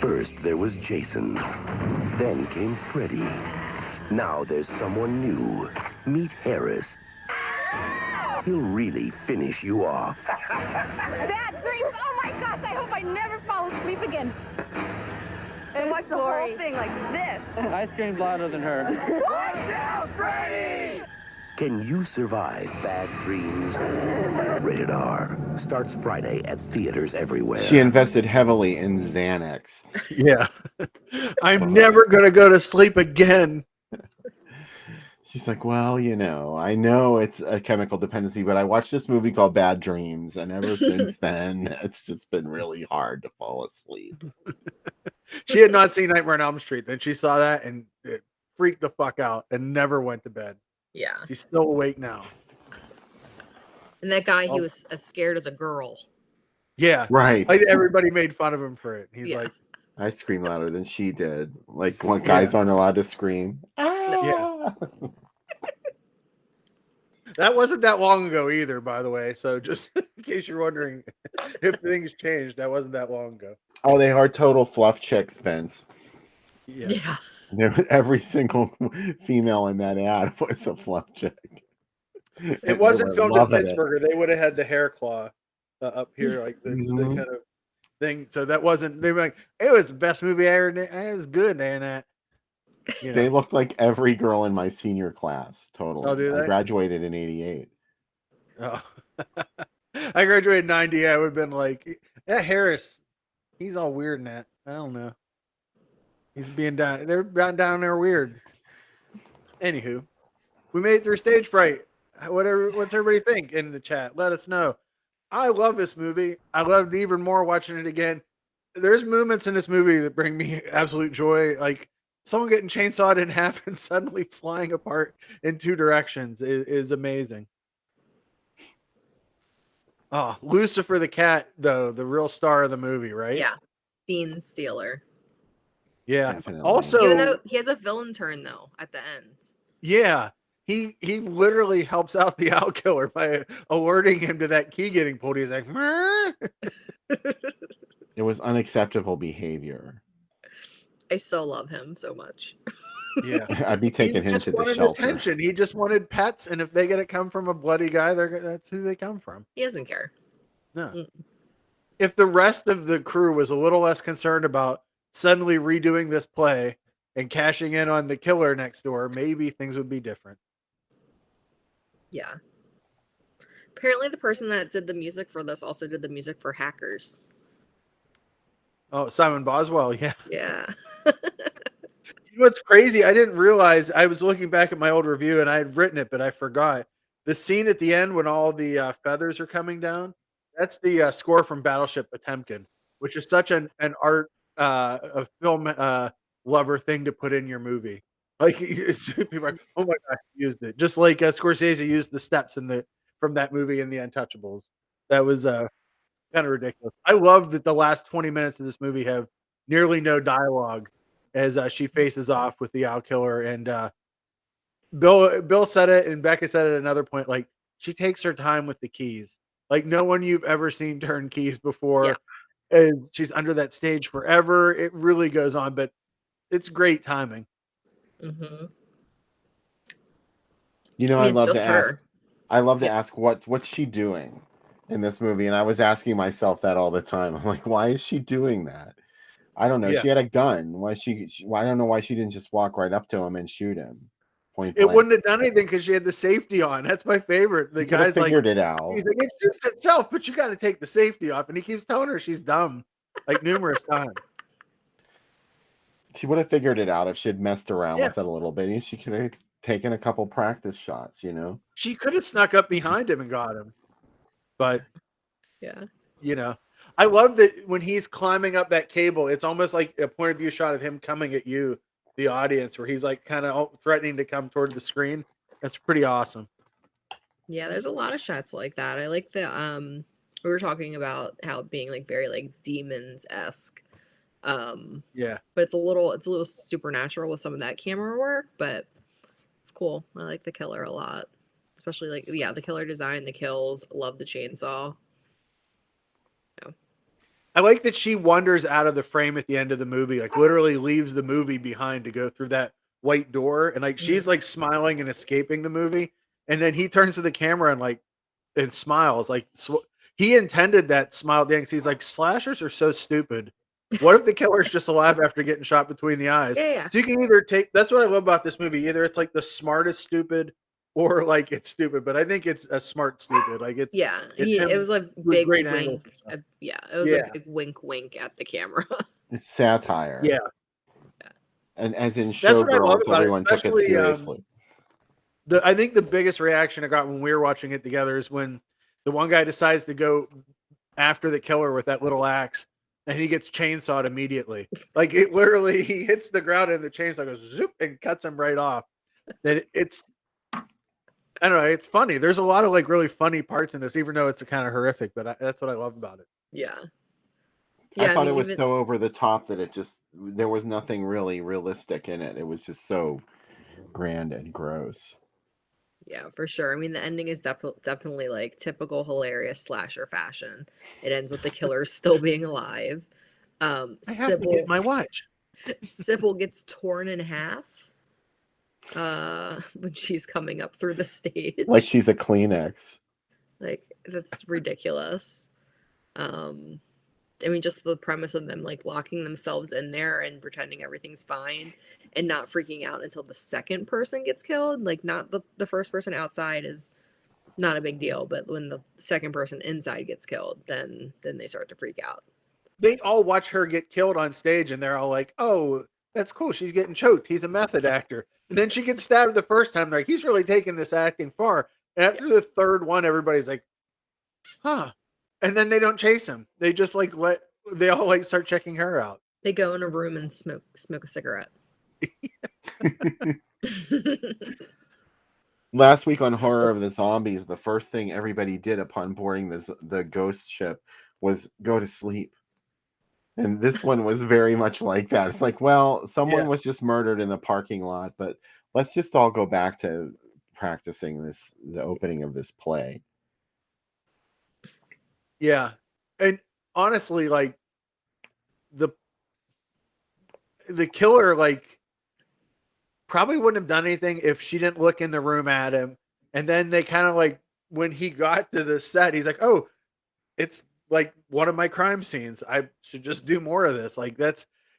First, there was Jason. Then came Freddy. Now there's someone new. Meet Harris. He'll really finish you off. Bad dreams! Oh my gosh, I hope I never fall asleep again. And watch the whole thing like this. I screamed louder than her. Watch out, Freddy! Can you survive bad dreams? Rated R. Starts Friday at theaters everywhere. She invested heavily in Xanax. Yeah. I'm never going to go to sleep again. She's like, well, you know, I know it's a chemical dependency, but I watched this movie called Bad Dreams, and ever since then, it's just been really hard to fall asleep. She had not seen Nightmare on Elm Street. Then she saw that and it freaked the fuck out and never went to bed. Yeah. She's still awake now. And that guy, he was as scared as a girl. Yeah. Right. Like everybody made fun of him for it. He's like, I scream louder than she did. Like when guys aren't allowed to scream. Yeah. That wasn't that long ago either, by the way. So just in case you're wondering if things changed, that wasn't that long ago. Oh, they are total fluff chicks, Vince. Yeah. Every single female in that ad was a fluff chick. It wasn't filmed in Pittsburgh. They would have had the hair claw up here, like the kind of thing. So that wasn't. They were like, it was the best movie I ever did. It was good, and that. You know. They looked like every girl in my senior class. Totally. Oh, do they? I graduated in '88. Oh, I graduated in '90. I would have been like, that Harris. He's all weird in that. I don't know. He's being down. They're down there weird. Anywho, we made it through Stage Fright. What's everybody think in the chat? Let us know. I love this movie. I loved even more watching it again. There's moments in this movie that bring me absolute joy. Like someone getting chainsawed in half and suddenly flying apart in two directions is amazing. Oh, Lucifer the cat, though, the real star of the movie, right? Yeah. Scene stealer. Yeah. Definitely. Also, even though he has a villain turn though at the end. Yeah. He literally helps out the owl killer by alerting him to that key getting pulled. He's like, it was unacceptable behavior. I still love him so much. Yeah. I'd be taking him to the wanted shelter. attention. He just wanted pets, and if they get to come from a bloody guy, that's who they come from. He doesn't care. No. If the rest of the crew was a little less concerned about suddenly redoing this play and cashing in on the killer next door, maybe things would be different. Yeah. Apparently the person that did the music for this also did the music for Hackers. Oh, Simon Boswell, yeah. Yeah. You know what's crazy? I didn't realize. I was looking back at my old review and I had written it, but I forgot. The scene at the end when all the feathers are coming down, that's the score from Battleship Potemkin, which is such an art, a film lover thing to put in your movie. Like people are like, oh my god, he used it. Just like Scorsese used the steps from that movie in The Untouchables. That was kind of ridiculous. I love that the last 20 minutes of this movie have nearly no dialogue as she faces off with the owl killer. And Bill said it, and Becca said it at another point. Like she takes her time with the keys. Like no one you've ever seen turn keys before. Yeah. And she's under that stage forever. It really goes on, but it's great timing. Mm-hmm. You know, I love to ask. Her. I love to ask what's she doing in this movie, and I was asking myself that all the time. I'm like, why is she doing that? I don't know. Yeah. She had a gun. Why I don't know why she didn't just walk right up to him and shoot him. Point It blank. wouldn't have done anything because she had the safety on. That's my favorite. The guy's like, figured it out. He's like, it shoots itself, but you got to take the safety off. And he keeps telling her she's dumb, like numerous times. She would have figured it out if she'd messed around Yeah. with it a little bit. She could have taken a couple practice shots, you know. She could have snuck up behind him and got him. But, Yeah. you know, I love that when he's climbing up that cable, it's almost like a point of view shot of him coming at you, the audience, where he's like kind of threatening to come toward the screen. That's pretty awesome. Yeah, there's a lot of shots like that. I like the we were talking about how it being like very like Demons-esque. Yeah. But it's a little supernatural with some of that camera work, but it's cool. I like the killer a lot. Especially like the killer design, the kills, love the chainsaw. Yeah. I like that she wanders out of the frame at the end of the movie, like literally leaves the movie behind to go through that white door, and like she's like smiling and escaping the movie, and then he turns to the camera and smiles like he intended that smile dance. He's like, slashers are so stupid. What if the killer's just alive after getting shot between the eyes? Yeah. So you can either take. That's what I love about this movie. Either it's like the smartest stupid, or like it's stupid. But I think it's a smart stupid. Like it's it was a with big great wink. angles and stuff. It was a big wink at the camera. It's satire. Yeah. And as in That's what I love Showgirls, about it, everyone took it especially, seriously. I think the biggest reaction I got when we were watching it together is when the one guy decides to go after the killer with that little axe, and he gets chainsawed immediately. Like it literally, he hits the ground and the chainsaw goes zoop and cuts him right off. And it's, I don't know, it's funny. There's a lot of like really funny parts in this, even though it's kind of horrific. But that's what I love about it. Yeah. I thought it was so over the top that there was nothing really realistic in it. It was just so grand and gross. Yeah, for sure. I mean, the ending is definitely like typical hilarious slasher fashion. It ends with the killer still being alive. I have to get my watch. Sybil gets torn in half when she's coming up through the stage. Like she's a Kleenex. Like, that's ridiculous. I mean, just the premise of them like locking themselves in there and pretending everything's fine and not freaking out until the second person gets killed. Like, not the first person outside is not a big deal, but when the second person inside gets killed, then they start to freak out. They all watch her get killed on stage, and they're all like, "Oh, that's cool. She's getting choked. He's a method actor." And then she gets stabbed the first time. Like, he's really taking this acting far. And after the third one, everybody's like, "Huh." And then they don't chase him. They just like they all like start checking her out. They go in a room and smoke a cigarette. Last week on Horror of the Zombies, the first thing everybody did upon boarding the ghost ship was go to sleep. And this one was very much like that. It's like, well, someone was just murdered in the parking lot, but let's just all go back to practicing the opening of this play. Yeah. And honestly, like the killer, like, probably wouldn't have done anything if she didn't look in the room at him. And then they kind of like, when he got to the set, he's like, "Oh, it's like one of my crime scenes. I should just do more of this." Like,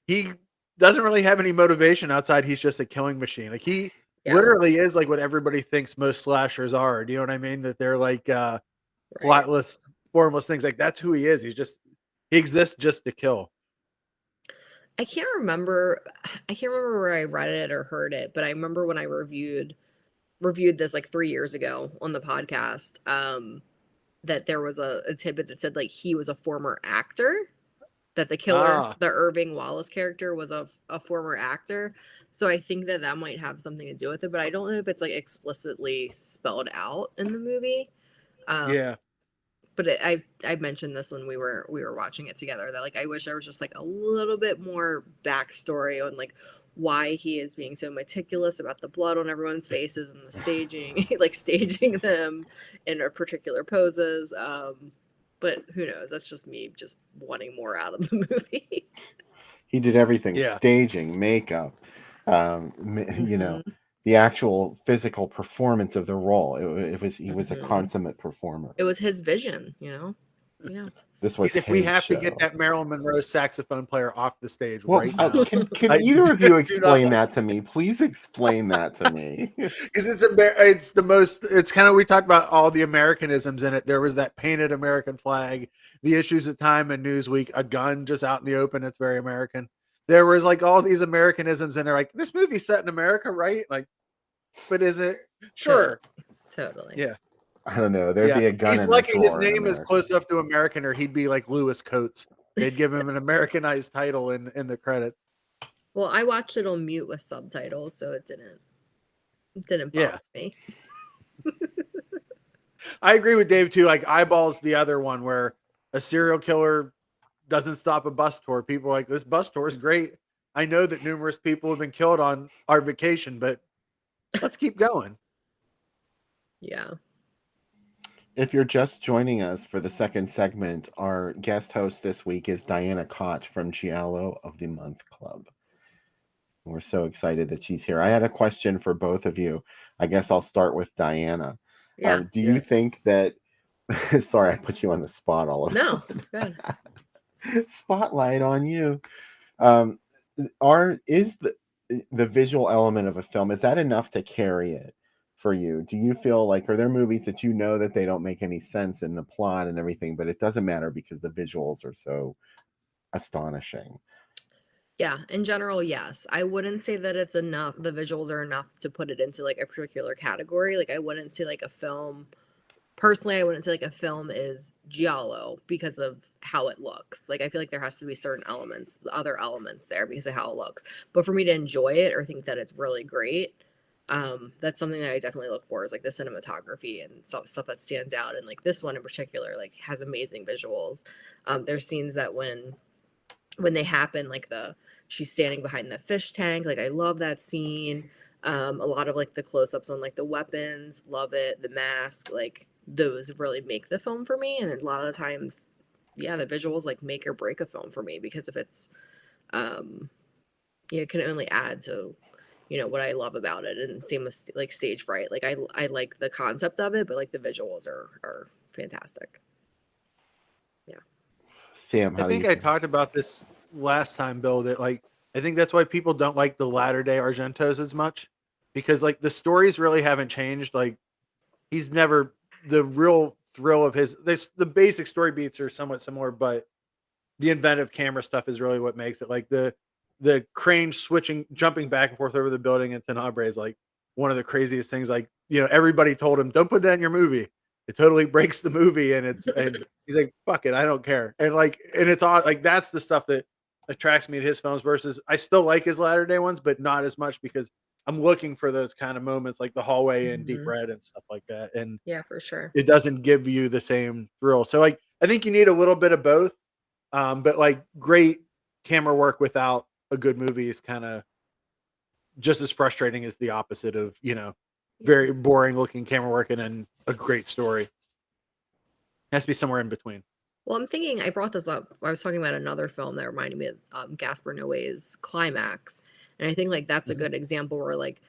he doesn't really have any motivation outside. He's just a killing machine. Like, he literally is like what everybody thinks most slashers are. Do you know what I mean? That they're like plotless, formless things. Like, that's who he is. He exists just to kill. I can't remember where I read it or heard it, but I remember when I reviewed this like 3 years ago on the podcast, that there was a tidbit that said like he was a former actor, that the killer, the Irving Wallace character, was a former actor. So I think that might have something to do with it, but I don't know if it's like explicitly spelled out in the movie. But I mentioned this when we were watching it together, that like I wish there was just like a little bit more backstory on like why he is being so meticulous about the blood on everyone's faces and the staging, like staging them in particular poses. But who knows? That's just me just wanting more out of the movie. He did everything: staging, makeup, you know, the actual physical performance of the role. He was a consummate performer. It was his vision, you know. Yeah. This was we have to get that Marilyn Monroe saxophone player off the stage right now. Can either of you explain that to me? Please explain that to me. Because it's the most. It's kind of, we talked about all the Americanisms in it. There was that painted American flag, the issues at Time and Newsweek, a gun just out in the open. It's very American. There was like all these Americanisms, and they're like, this movie's set in America, right? Like, but is it? Sure. Totally. Yeah. I don't know. There'd be a gun. He's lucky his name is close enough to American, or he'd be like Lewis Coates. They'd give him an Americanized title in the credits. Well, I watched it on mute with subtitles, so it didn't bother me. I agree with Dave too. Like, Eyeballs, the other one where a serial killer doesn't stop a bus tour. People are like, this bus tour is great. I know that numerous people have been killed on our vacation, but let's keep going. Yeah. If you're just joining us for the second segment, our guest host this week is Diana Koch from Giallo of the Month Club. We're so excited that she's here. I had a question for both of you. I guess I'll start with Diana. Yeah. Do you think that... Sorry, I put you on the spot all of a No, sudden. good. Spotlight on you. Is the visual element of a film, is that enough to carry it for you? Do you feel like, are there movies that you know that they don't make any sense in the plot and everything, but it doesn't matter because the visuals are so astonishing? Yeah, in general, yes. I wouldn't say that it's enough. The visuals are enough to put it into like a particular category. Like I wouldn't say like a film. Personally, I wouldn't say like a film is giallo because of how it looks. Like I feel like there has to be certain elements, other elements there because of how it looks. But for me to enjoy it or think that it's really great, that's something that I definitely look for is like the cinematography and stuff that stands out. And like this one in particular, like has amazing visuals. There's scenes that when they happen, like she's standing behind the fish tank. Like I love that scene. A lot of like the close-ups on like the weapons, love it. The mask, like those really make the film for me. And a lot of the times, yeah, the visuals like make or break a film for me because if it's, it can only add to, what I love about it. And same with like Stage Fright. Like I like the concept of it, but like the visuals are fantastic. Yeah. Sam, I think I talked about this last time, Bill, that like I think that's why people don't like the latter day Argentos as much because like the stories really haven't changed. Like he's never the real thrill of the basic story beats are somewhat similar, but the inventive camera stuff is really what makes it. Like the crane jumping back and forth over the building in Tenebrae is like one of the craziest things. Like, everybody told him, don't put that in your movie. It totally breaks the movie. And he's like, fuck it. I don't care. And it's all like, that's the stuff that attracts me to his films versus I still like his latter day ones, but not as much because I'm looking for those kind of moments like the hallway and Deep Red and stuff like that. And yeah, for sure. it doesn't give you the same thrill. So like, I think you need a little bit of both. But like great camera work without a good movie is kind of just as frustrating as the opposite of, very boring looking camera work and then a great story. It has to be somewhere in between. Well, I'm thinking, I brought this up. I was talking about another film that reminded me of Gaspar Noé's Climax. And I think like that's a good example where like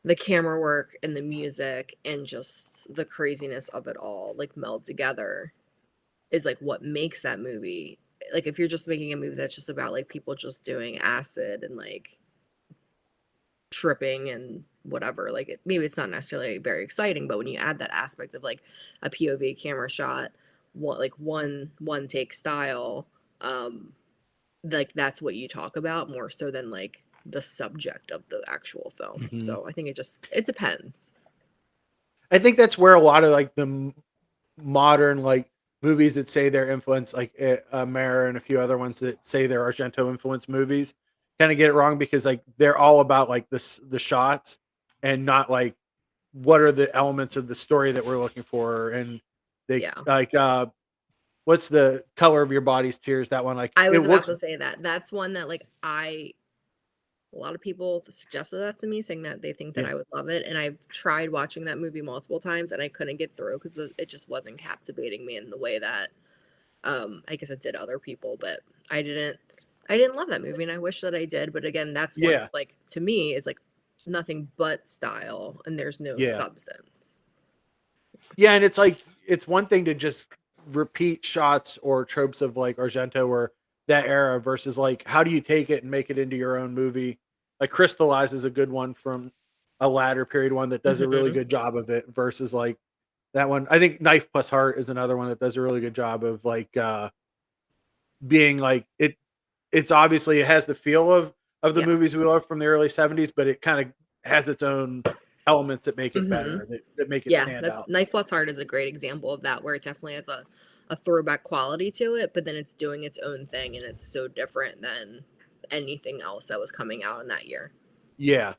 the camera work and the music and just the craziness of it all like meld together is like what makes that movie. Like if you're just making a movie that's just about like people just doing acid and like tripping and whatever, like maybe it's not necessarily very exciting, but when you add that aspect of like a POV camera shot, one take style, like that's what you talk about more so than like the subject of the actual film. So I think it depends. I think that's where a lot of like the modern like movies that say they're influenced, like Mara and a few other ones that say they're Argento influenced movies, kind of get it wrong because like they're all about like the shots and not like what are the elements of the story that we're looking for. And they like what's the Color of Your Body's Tears? That one, like I was about to say that's one that like a lot of people suggested that to me, saying that they think that I would love it. And I've tried watching that movie multiple times and I couldn't get through because it just wasn't captivating me in the way that I guess it did other people. But I didn't love that movie and I wish that I did. But again, that's what like to me is like nothing but style and there's no substance. Yeah, and it's like it's one thing to just repeat shots or tropes of like Argento or that era versus like how do you take it and make it into your own movie? Like Crystallize is a good one from a latter period one that does a really good job of it versus like that one. I think Knife Plus Heart is another one that does a really good job of like being like it's obviously it has the feel of the movies we love from the early 70s, but it kind of has its own elements that make it better, that make it stand out. Knife Plus Heart is a great example of that, where it definitely has a throwback quality to it, but then it's doing its own thing and it's so different than anything else that was coming out in that year. Yeah.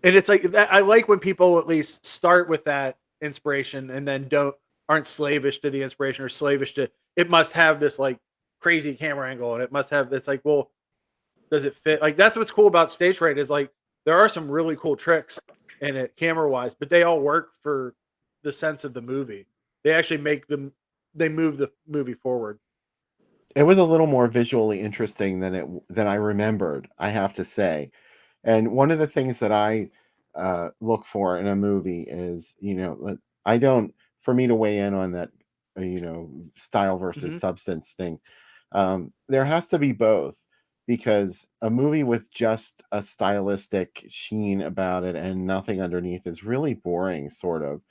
And it's like that, I like when people at least start with that inspiration and then aren't slavish to the inspiration or slavish to it must have this like crazy camera angle, and it must have. It's like, well, does it fit? Like that's what's cool about Stage Fright is like there are some really cool tricks in it camera wise, but they all work for the sense of the movie. They actually they move the movie forward. It was a little more visually interesting than I remembered, I have to say. And one of the things that I look for in a movie is, I don't, for me to weigh in on that, style versus substance thing, there has to be both, because a movie with just a stylistic sheen about it and nothing underneath is really boring, sort of.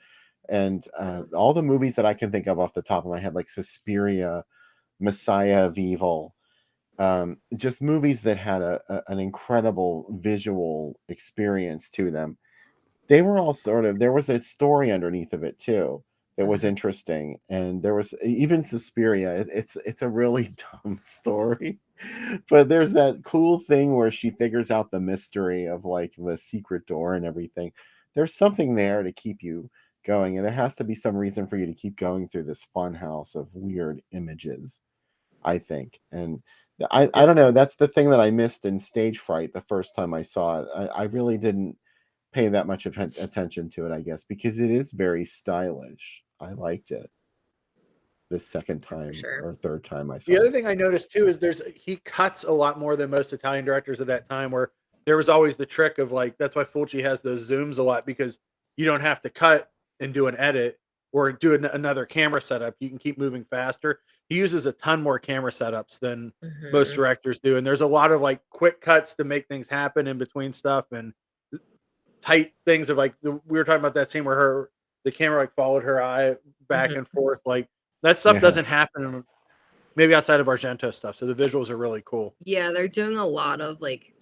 And all the movies that I can think of off the top of my head, like Suspiria, Messiah of Evil, just movies that had an incredible visual experience to them. They were all there was a story underneath of it too that was interesting, and there was even Suspiria. It's a really dumb story, but there's that cool thing where she figures out the mystery of like the secret door and everything. There's something there to keep you going, and there has to be some reason for you to keep going through this fun house of weird images, I think. And I don't know, that's the thing that I missed in Stage Fright the first time I saw it. I really didn't pay that much attention to it, I guess, because it is very stylish. I liked it the second time or third time I saw The other it. thing I noticed too is he cuts a lot more than most Italian directors of that time, where there was always the trick of like, that's why Fulci has those zooms a lot, because you don't have to cut and do an edit or do another camera setup. You can keep moving faster. He uses a ton more camera setups than most directors do. And there's a lot of like quick cuts to make things happen in between stuff, and tight things of like, we were talking about that scene where the camera like followed her eye back and forth. Like that stuff doesn't happen maybe outside of Argento stuff. So the visuals are really cool. Yeah, they're doing a lot of like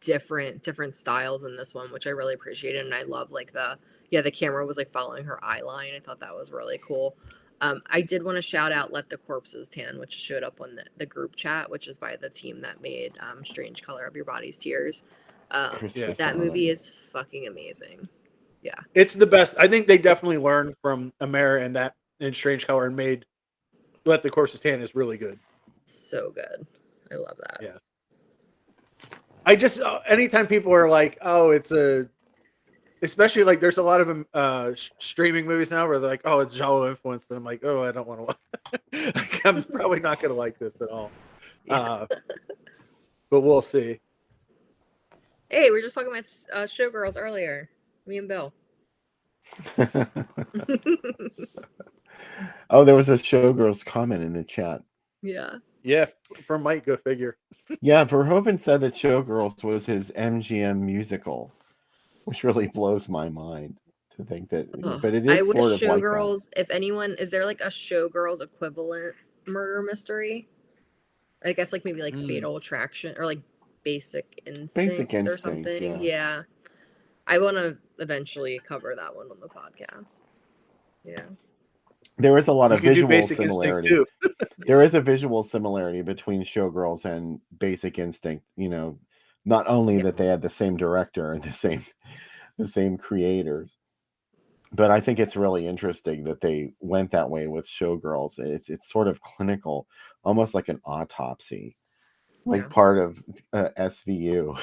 different styles in this one, which I really appreciated. And I love like the camera was like following her eye line. I thought that was really cool. I did want to shout out Let the Corpses Tan, which showed up on the group chat, which is by the team that made Strange Color of Your Body's Tears. That movie is fucking amazing. Yeah. It's the best. I think they definitely learned from Amera and that in Strange Color and made Let the Corpses Tan is really good. So good. I love that. Yeah. I just, anytime people are like, oh, especially like there's a lot of streaming movies now where they're like, oh, it's Giallo influenced. And I'm like, oh, I don't want to like, I'm probably not going to like this at all. Yeah. But we'll see. Hey, we were just talking about Showgirls earlier. Me and Bill. Oh, there was a Showgirls comment in the chat. Yeah. Yeah, from Mike, go figure. Yeah, Verhoeven said that Showgirls was his MGM musical, which really blows my mind to think that. But it is sort of Showgirls, like that. if anyone, is there like a Showgirls equivalent murder mystery? I guess like maybe like Fatal Attraction or like Basic Instinct or something. Yeah. I want to eventually cover that one on the podcast. Yeah. There is a lot of visual similarity. There is a visual similarity between Showgirls and Basic Instinct. Not only that they had the same director and the same creators, but I think it's really interesting that they went that way with Showgirls. It's sort of clinical, almost like an autopsy, like part of SVU,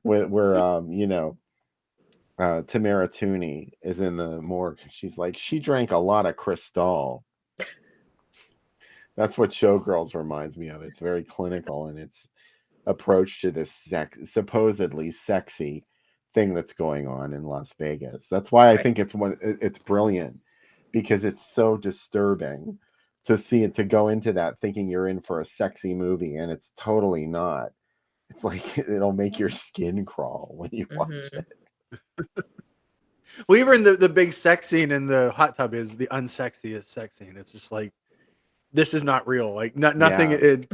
where Tamara Tooney is in the morgue. She's like, she drank a lot of Cristal. That's what Showgirls reminds me of. It's very clinical in its approach to this supposedly sexy thing that's going on in Las Vegas. That's why I think it's brilliant, because it's so disturbing to see it, to go into that thinking you're in for a sexy movie, and it's totally not. It's like it'll make your skin crawl when you watch it. Well, even the big sex scene in the hot tub is the unsexiest sex scene. It's just like, this is not real. Like nothing.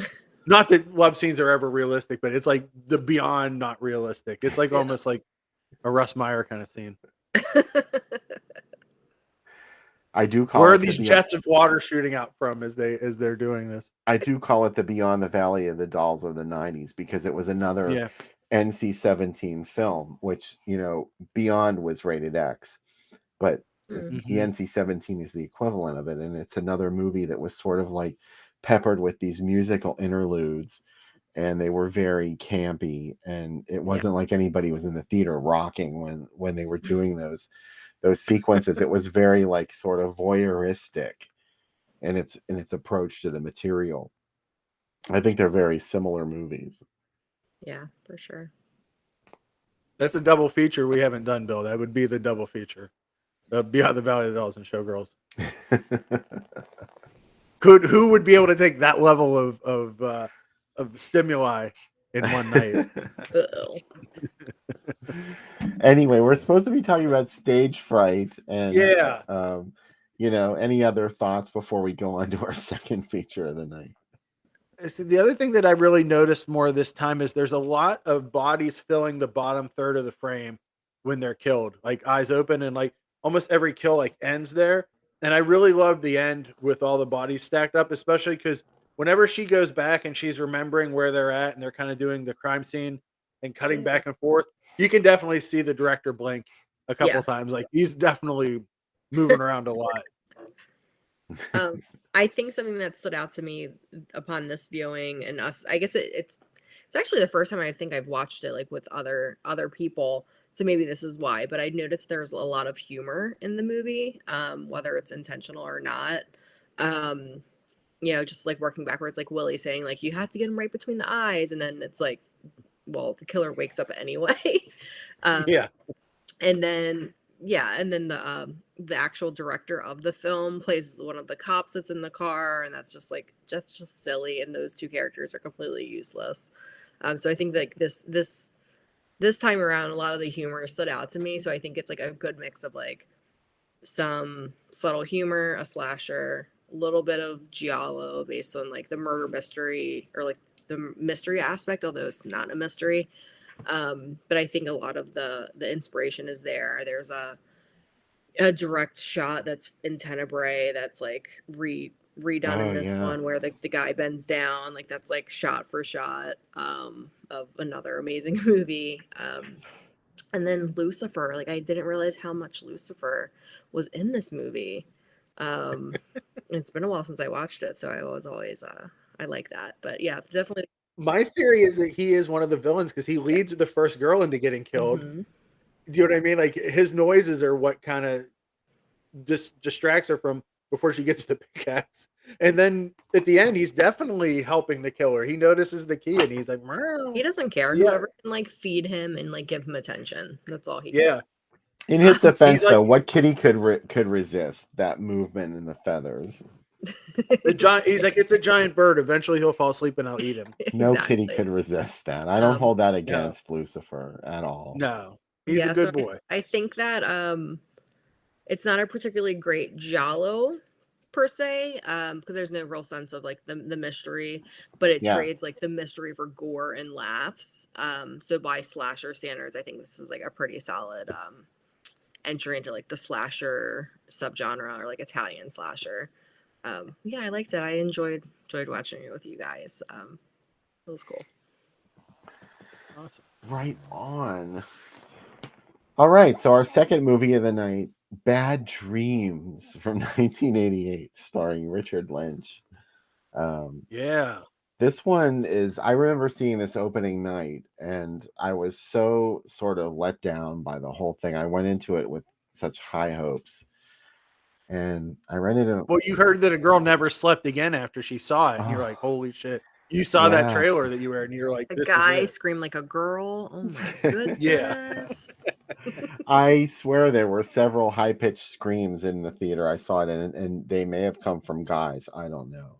Not that love scenes are ever realistic, but it's like the beyond not realistic. It's like almost like a Russ Meyer kind of scene. I do call where it are these jets of water shooting out from as they're doing this. I do call it the Beyond the Valley of the Dolls of the 90s, because it was another NC-17 film, which Beyond was rated X, but the NC-17 is the equivalent of it, and it's another movie that was sort of like peppered with these musical interludes, and they were very campy, and it wasn't like anybody was in the theater rocking when they were doing those sequences. It was very like sort of voyeuristic in its approach to the material. I think they're very similar movies. Yeah, for sure. That's a double feature we haven't done, Bill. That would be the double feature. Beyond the Valley of the Dolls and Showgirls. Who would be able to take that level of stimuli in one night? Uh-oh. Anyway, we're supposed to be talking about Stage Fright, and any other thoughts before we go on to our second feature of the night? See, the other thing that I really noticed more this time is there's a lot of bodies filling the bottom third of the frame when they're killed, like eyes open, and like almost every kill like ends there. And I really love the end with all the bodies stacked up, especially because whenever she goes back and she's remembering where they're at and they're kind of doing the crime scene and cutting back and forth, you can definitely see the director blink a couple times. Like he's definitely moving around a lot. I think something that stood out to me upon this viewing, and us, I guess it's actually the first time I think I've watched it like with other people, so maybe this is why, but I noticed there's a lot of humor in the movie, whether it's intentional or not. Just like working backwards, like Willie saying like you have to get him right between the eyes, and then it's like, well, the killer wakes up anyway. And then the actual director of the film plays one of the cops that's in the car, and that's just silly, and those two characters are completely useless. So I think like this time around, a lot of the humor stood out to me, so I think it's like a good mix of like some subtle humor, a slasher, a little bit of giallo based on like the murder mystery or like the mystery aspect, although it's not a mystery. But I think a lot of the inspiration is there. There's a direct shot that's in Tenebrae that's like redone in this one where the guy bends down, like that's like shot for shot of another amazing movie. And then Lucifer, like I didn't realize how much Lucifer was in this movie. It's been a while since I watched it, so I was always I like that. But yeah, definitely. My theory is that he is one of the villains because he leads the first girl into getting killed. Mm-hmm. Do you know what I mean? Like his noises are what kind of distracts her from before she gets the pickaxe. And then at the end, he's definitely helping the killer. He notices the key and he's like, meow. He doesn't care. Whoever can like feed him and like give him attention. That's all he cares. In his defense, though, what kitty could resist that movement in the feathers? He's like, it's a giant bird. Eventually he'll fall asleep and I'll eat him. No kitty could resist that. I don't hold that against Lucifer at all. No, he's a good boy. I think that it's not a particularly great giallo per se, because there's no real sense of like the mystery, but it trades like the mystery for gore and laughs. So by slasher standards, I think this is like a pretty solid entry into like the slasher subgenre or like Italian slasher. I liked it. I enjoyed watching it with you guys. It was cool. Awesome. Right on. All right, so our second movie of the night, Bad Dreams from 1988, starring Richard Lynch. This one is, I remember seeing this opening night, and I was so sort of let down by the whole thing. I went into it with such high hopes. And I rented it. Well, you heard that a girl never slept again after she saw it. And you're like, holy shit. You saw that trailer that you were in, and you're like, a guy screamed like a girl. Oh my goodness. I swear there were several high-pitched screams in the theater. I saw it, and they may have come from guys. I don't know.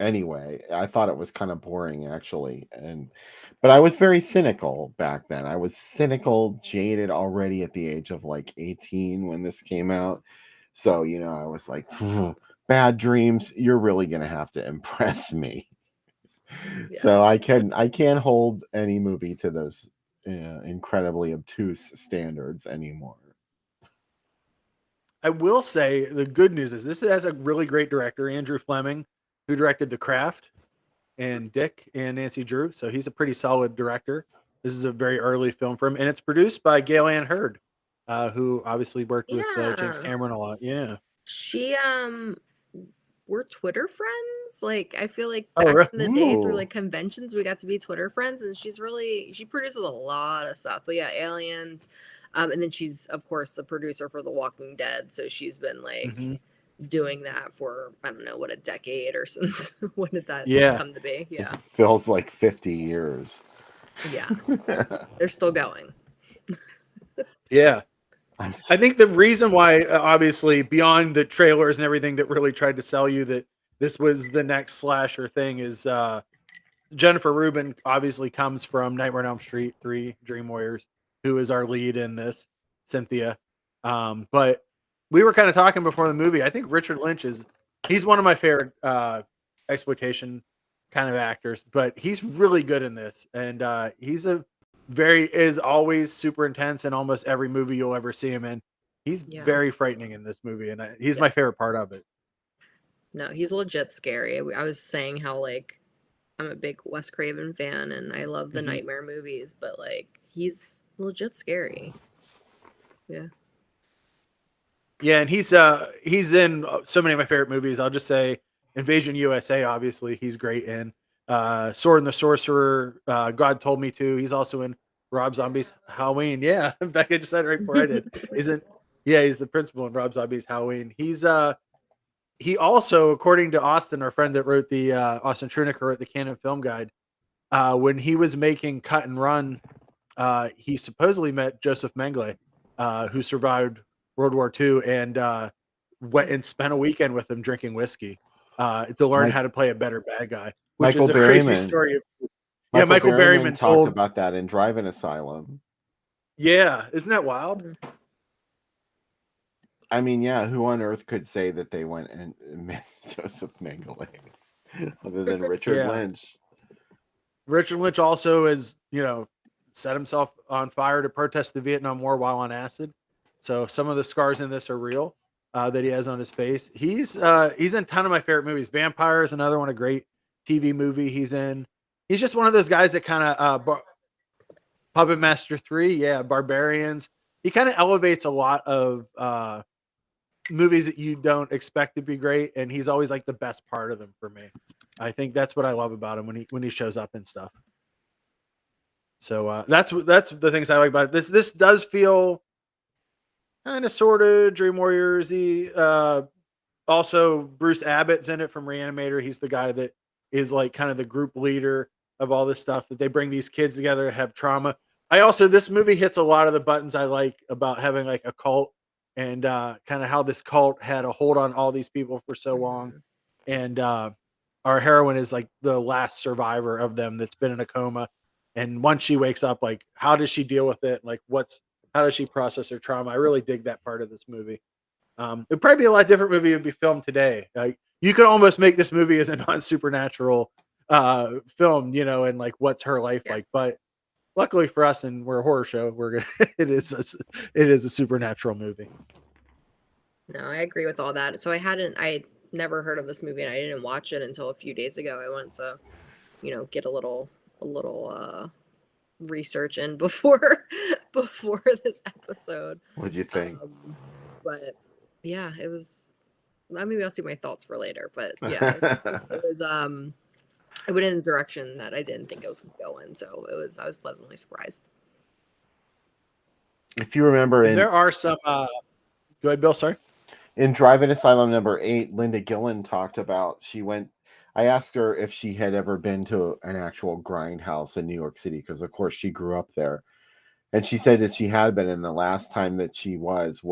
Anyway, I thought it was kind of boring, actually. But I was very cynical back then. I was cynical, jaded already at the age of like 18 when this came out. So, I was like, Bad Dreams, you're really going to have to impress me. So I can't hold any movie to those incredibly obtuse standards anymore. I will say the good news is this has a really great director, Andrew Fleming, who directed The Craft and Dick and Nancy Drew. So he's a pretty solid director. This is a very early film for him. And it's produced by Gail Ann Hurd, who obviously worked with James Cameron a lot. Yeah. She we're Twitter friends. Like I feel like Oh, back really? in the day through Ooh. like conventions we got to be Twitter friends, and she produces a lot of stuff. But yeah, Aliens. And then she's of course the producer for The Walking Dead, so she's been like Mhm. doing that for I don't know what, a decade or since when did that Yeah. come to be? Yeah. It feels like 50 years. Yeah. They're still going. Yeah. I'm I think the reason why, obviously, beyond the trailers and everything that really tried to sell you that this was the next slasher thing, is Jennifer Rubin obviously comes from Nightmare on Elm Street 3, Dream Warriors, who is our lead in this, Cynthia. But we were kind of talking before the movie. I think Richard Lynch he's one of my favorite exploitation kind of actors, but he's really good in this. And is always super intense in almost every movie you'll ever see him in. He's Yeah. very frightening in this movie, and he's Yeah. my favorite part of it. No, he's legit scary. I was saying how like I'm a big Wes Craven fan and I love the Mhm. Nightmare movies, but like he's legit scary. Yeah. Yeah, and he's in so many of my favorite movies. I'll just say Invasion USA, obviously, he's great in. Sword and the Sorcerer, God Told Me To. He's also in Rob Zombie's Halloween. Yeah, Becca just said it right before I did. He's the principal in Rob Zombie's Halloween. He also, according to Austin, our friend that wrote the Austin Trunick wrote the Canon Film Guide, when he was making Cut and Run, he supposedly met Joseph Mengele, who survived World War II, and went and spent a weekend with him drinking whiskey to learn Mike, how to play a better bad guy, which Michael is a crazy Berryman. story. Yeah, Michael Berryman talked told. about that in Drive-In Asylum. Yeah, isn't that wild? I mean, yeah, who on earth could say that they went and met Joseph Mengele other than Richard Yeah. Lynch? Richard Lynch also has, set himself on fire to protest the Vietnam War while on acid. So some of the scars in this are real that he has on his face. He's in a ton of my favorite movies. Vampire is another one, a great TV movie he's in. He's just one of those guys that kind of Puppet Master 3, yeah, Barbarians. He kind of elevates a lot of movies that you don't expect to be great, and he's always like the best part of them for me. I think that's what I love about him when he shows up and stuff. So that's the things I like about it. This does feel kind of sort of Dream Warriors-y. Also, Bruce Abbott's in it from Reanimator. He's the guy that is like kind of the group leader of all this stuff, that they bring these kids together to have trauma. This movie hits a lot of the buttons I like about having like a cult, and kind of how this cult had a hold on all these people for so long. And our heroine is like the last survivor of them that's been in a coma. And once she wakes up, like, how does she deal with it? Like, how does she process her trauma? I really dig that part of this movie. It'd probably be a lot different movie. It'd be filmed today. Like, you could almost make this movie as a non-supernatural film, and like, what's her life like? But luckily for us, and we're a horror show, it is a supernatural movie. No, I agree with all that. So I never heard of this movie, and I didn't watch it until a few days ago. I went to, get a little research in before this episode. What'd you think? But yeah, it was. Maybe I'll see my thoughts for later. But yeah, it was. It went in a direction that I didn't think it was going. So I was pleasantly surprised. If you remember, There are some. Go ahead, Bill. Sorry. In Drive-In Asylum number 8, Linda Gillen talked about, I asked her if she had ever been to an actual grindhouse in New York City, because of course she grew up there. And she said that she had been, and the last time that she was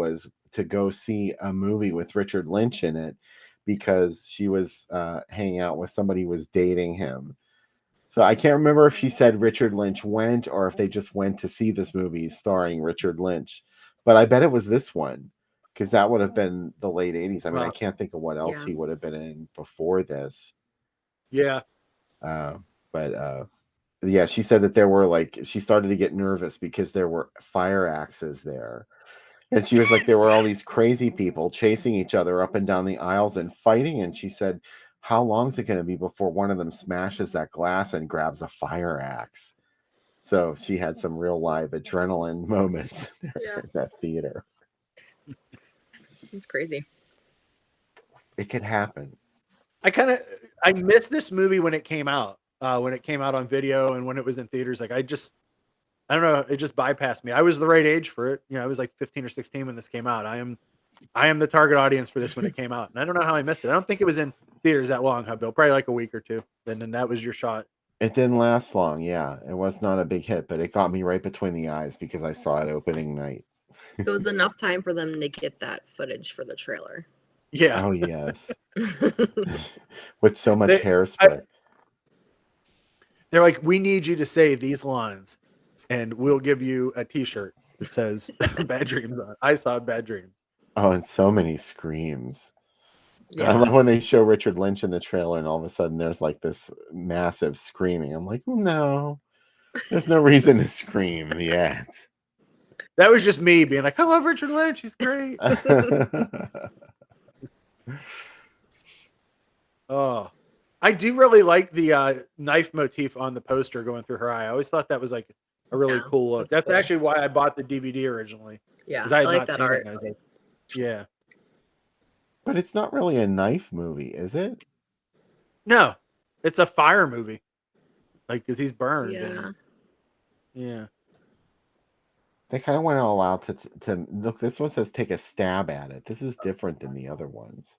to go see a movie with Richard Lynch in it, because she was hanging out with somebody who was dating him. So I can't remember if she said Richard Lynch went, or if they just went to see this movie starring Richard Lynch. But I bet it was this one, because that would have been the late 80s. I mean, I can't think of what else he would have been in before this. Yeah. Yeah, she said that she started to get nervous because there were fire axes there. And she was like, there were all these crazy people chasing each other up and down the aisles and fighting. And she said, how long is it going to be before one of them smashes that glass and grabs a fire axe? So she had some real live adrenaline moments in that theater. It's crazy. It could happen. I missed this movie when it came out on video and when it was in theaters. Like I don't know, it just bypassed me. I was the right age for it. I was like 15 or 16 when this came out. I am the target audience for this when it came out. And I don't know how I missed it. I don't think it was in theaters that long, huh, Bill? Probably like a week or two. And then that was your shot. It didn't last long. Yeah, it was not a big hit, but it got me right between the eyes because I saw it opening night. It was enough time for them to get that footage for the trailer. Yeah. Oh yes. With so much hairspray. They're like, we need you to say these lines, and we'll give you a T-shirt that says "Bad Dreams" on it. I saw Bad Dreams. Oh, and so many screams. Yeah. I love when they show Richard Lynch in the trailer, and all of a sudden there's like this massive screaming. I'm like, oh, no, there's no reason to scream in the ads. That was just me being like, I love Richard Lynch. He's great. Oh, I do really like the knife motif on the poster going through her eye. I always thought that was like a really cool look. That's cool. actually why I bought the DVD originally. Yeah, I had like not that seen art. it. And I was like, yeah. But it's not really a knife movie, is it? No, it's a fire movie. Like, because he's burned. Yeah. And, yeah. They kind of went all out to look. This one says take a stab at it. This is different than the other ones.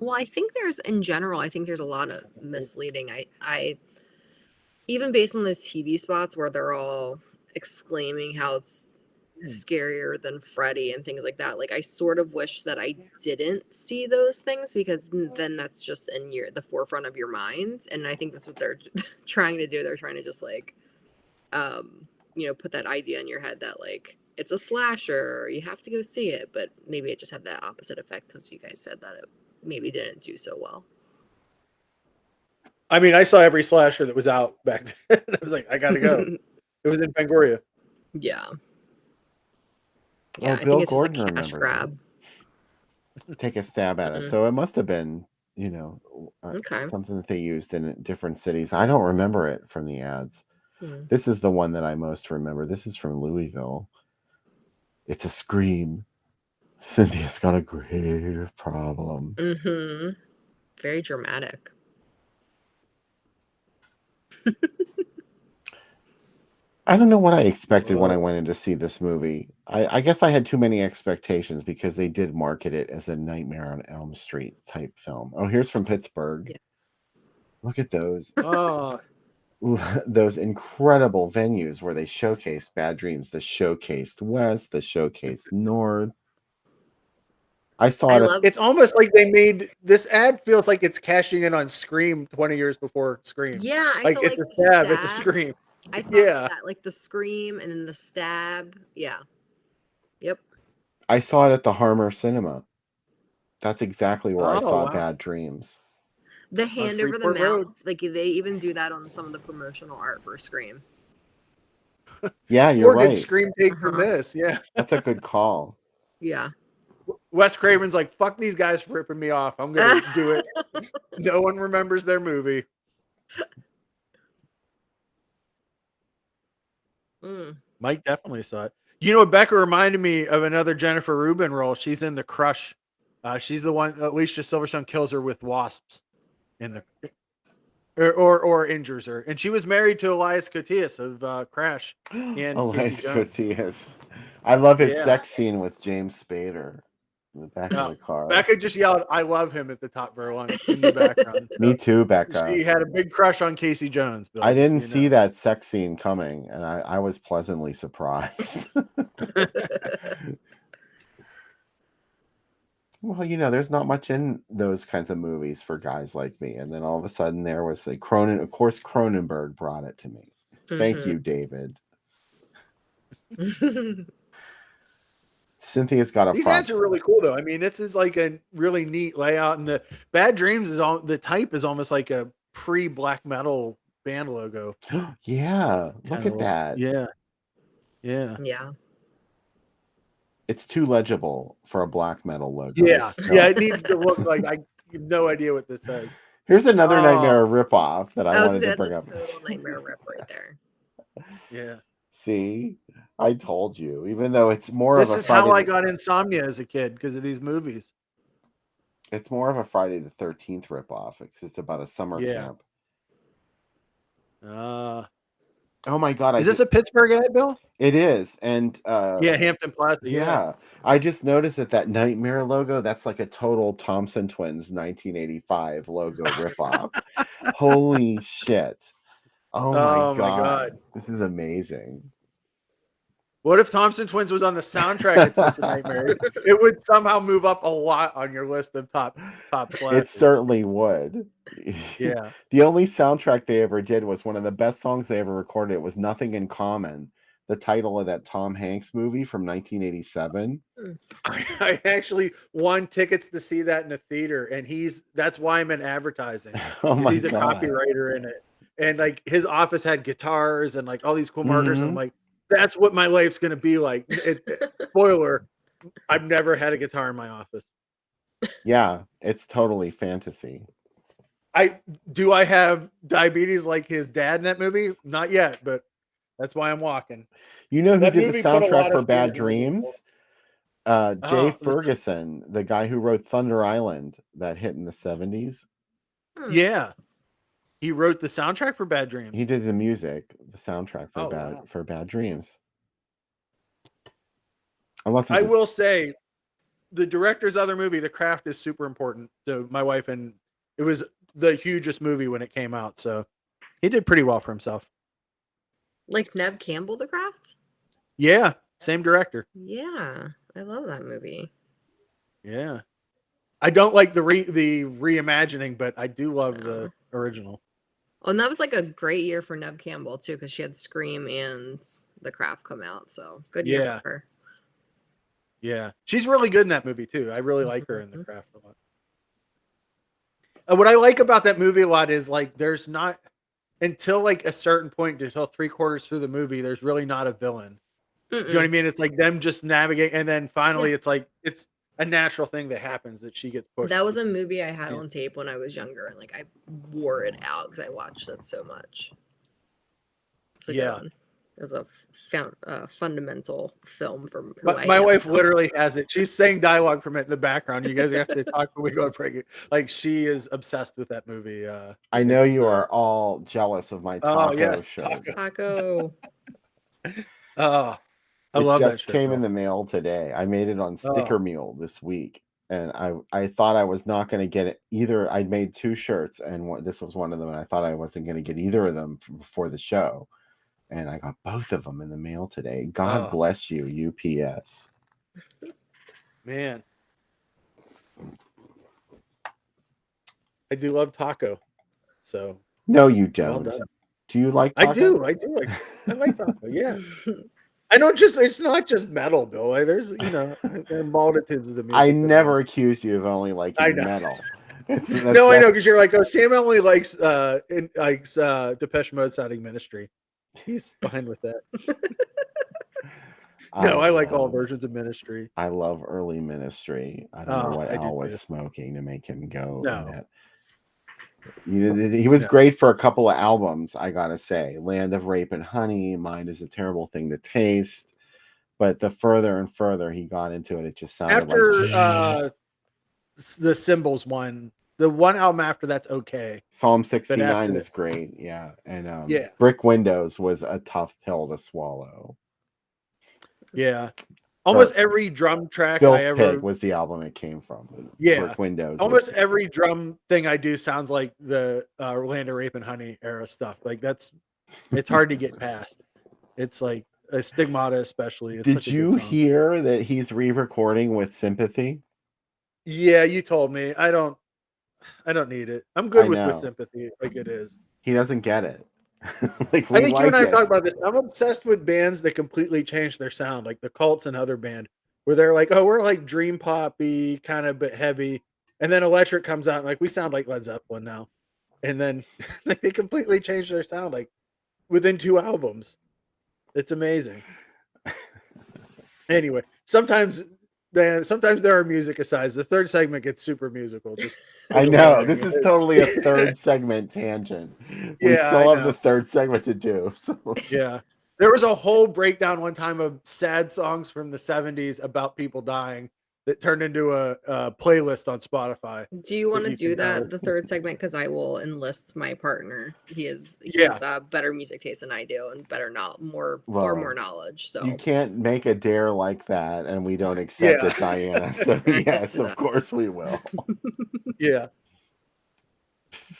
Well, I think there's a lot of misleading. I even based on those TV spots where they're all exclaiming how it's scarier than Freddy and things like that. Like, I sort of wish that I didn't see those things, because then that's just in the forefront of your mind. And I think that's what they're trying to do. They're trying to just like, put that idea in your head that like it's a slasher, you have to go see it. But maybe it just had that opposite effect because you guys said that it maybe didn't do so well. I mean, I saw every slasher that was out back then. I was like, I gotta go. It was in Fangoria. Yeah. Well, I Bill think it's Gordon just a cash remembers grab. Take a stab at it. So it must have been, Okay. something that they used in different cities. I don't remember it from the ads. This is the one that I most remember. This is from Louisville. It's a scream. Cynthia's got a grave problem. Mm-hmm. Very dramatic. I don't know what I expected when I went in to see this movie. I guess I had too many expectations because they did market it as a Nightmare on Elm Street type film. Oh, here's from Pittsburgh. Yeah. Look at those. Oh. Those incredible venues where they showcased Bad Dreams. The showcased West, the showcased North. I saw it. It's almost like they made this ad feels like it's cashing in on Scream 20 years before Scream. Yeah, like it's a stab, it's a scream. I thought that, like the scream and then the stab. Yeah. Yep. I saw it at the Harmer Cinema. That's exactly where I saw Bad Dreams. The hand over the mouth. Like they even do that on some of the promotional art for Scream. Yeah, you're right. Good Scream take from this. Yeah. That's a good call. Yeah. Wes Craven's like, fuck these guys for ripping me off. I'm going to do it. No one remembers their movie. Mike definitely saw it. Becca reminded me of another Jennifer Rubin role. She's in The Crush. She's the one Alicia Silverstone kills her with wasps in the or injures her. And she was married to Elias Koteas of Crash. And Elias Koteas. I love his sex scene with James Spader in the back of the car. Becca just yelled, I love him at the top of her lungs in the background. Me too, Becca. She had a big crush on Casey Jones. Bill, I didn't see that sex scene coming, and I was pleasantly surprised. Well, there's not much in those kinds of movies for guys like me. And then all of a sudden there was a Cronenberg brought it to me. Thank you, David. Cynthia's got a These ads are really cool though. I mean, this is like a really neat layout, and the Bad Dreams is the type is almost like a pre-black metal band logo. Yeah, look at that. Yeah. It's too legible for a black metal logo. Yeah, it needs to look like I have no idea what this says. Here's another Nightmare ripoff that I wanted to bring up. That's a total Nightmare rip right there. Yeah. See, I told you. Even though it's more This of a is how I Friday, got insomnia as a kid because of these movies. it's more of a Friday the 13th ripoff because it's about a summer Yeah. camp. Oh my God! Is this a Pittsburgh ad, Bill? It is, and yeah, Hampton Plaza. yeah. I just noticed that Nightmare logo. That's like a total Thompson Twins 1985 logo ripoff. Holy shit! Oh my God! This is amazing. What if Thompson Twins was on the soundtrack of Twisted Nightmare? It would somehow move up a lot on your list of top slashers. It certainly would. Yeah. The only soundtrack they ever did was one of the best songs they ever recorded. It was Nothing in Common, the title of that Tom Hanks movie from 1987. I actually won tickets to see that in a theater, and that's why I'm in advertising. He's a copywriter in it. And like his office had guitars and like all these cool markers. And I'm like, that's what my life's going to be like. Spoiler, I've never had a guitar in my office. Yeah, it's totally fantasy. I have diabetes like his dad in that movie? Not yet, but that's why I'm walking. You know who did the soundtrack for Bad Dreams? Jay Ferguson, the guy who wrote Thunder Island, that hit in the 70s. Yeah. He wrote the soundtrack for Bad Dreams. He did the music, the soundtrack for Bad Dreams. I will say, the director's other movie, The Craft, is super important to my wife, and it was the hugest movie when it came out. So he did pretty well for himself. Like Neve Campbell, The Craft? Yeah, same director. Yeah, I love that movie. Yeah, I don't like the reimagining, but I do love the original. Oh, and that was like a great year for Neve Campbell too, because she had Scream and The Craft come out. So good year for her. Yeah, she's really good in that movie too. I really like her in The Craft a lot. What I like about that movie a lot is like there's not until like a certain point, until 3/4 through the movie, there's really not a villain. Do you know what I mean? It's like them just navigating, and then finally it's like it's a natural thing that happens that she gets pushed. That was a movie I had on tape when I was younger, and like I wore it out because I watched it so much. It's a good one. It was a fundamental film for who my wife literally has it. She's saying dialogue from it in the background. You guys have to talk when we go break. Like she is obsessed with that movie. I know you are all jealous of my taco shirt. Taco. I love that. It just came in the mail today. I made it on Sticker Mule this week, and I thought I was not going to get it either. I made 2 shirts, and this was one of them, and I thought I wasn't going to get either of them before the show. And I got both of them in the mail today. God bless you, UPS. Man. I do love taco. So no, you don't. Do you like taco? I do. I like taco, yeah. I don't it's not just metal, Bill. There's, there are multitudes of the music. I never accused you of only liking metal. I know, because you're like, Sam only likes Depeche Mode sounding Ministry. He's fine with that. No, I like all versions of Ministry. I love early Ministry. I don't know what Al was smoking to make him go. No. He was great for a couple of albums, I gotta say. Land of Rape and Honey, Mind is a Terrible Thing to Taste. But the further and further he got into it, it just sounded like the Symbols one. The one album after that's okay. Psalm 69 is great, yeah. And Brick Windows was a tough pill to swallow. Yeah. Almost every drum track Pig was the album it came from. Yeah. Brick Windows. Almost every drum thing I do sounds like the Land of Rape and Honey era stuff. Like it's hard to get past. It's like a Stigmata especially. Did you hear that he's re-recording with Sympathy? Yeah, you told me. I don't need it. I'm good with Sympathy like it is. He doesn't get it. I think you and I talked about this. I'm obsessed with bands that completely change their sound, like the Cults and other band, where they're like, we're like dream poppy, kind of but heavy. And then Electric comes out and like we sound like Led Zeppelin now. And then like they completely change their sound like within 2 albums. It's amazing. Anyway, sometimes there are music asides. The third segment gets super musical. I know. This is totally a third segment tangent. We still have the third segment to do. So. Yeah. There was a whole breakdown one time of sad songs from the 70s about people dying that turned into a playlist on Spotify. Do you want to you do can that, the third segment? Because I will enlist my partner. He has better music taste than I do, and far more knowledge. So you can't make a dare like that, and we don't accept it, Diana. So yes, of course we will. Yeah.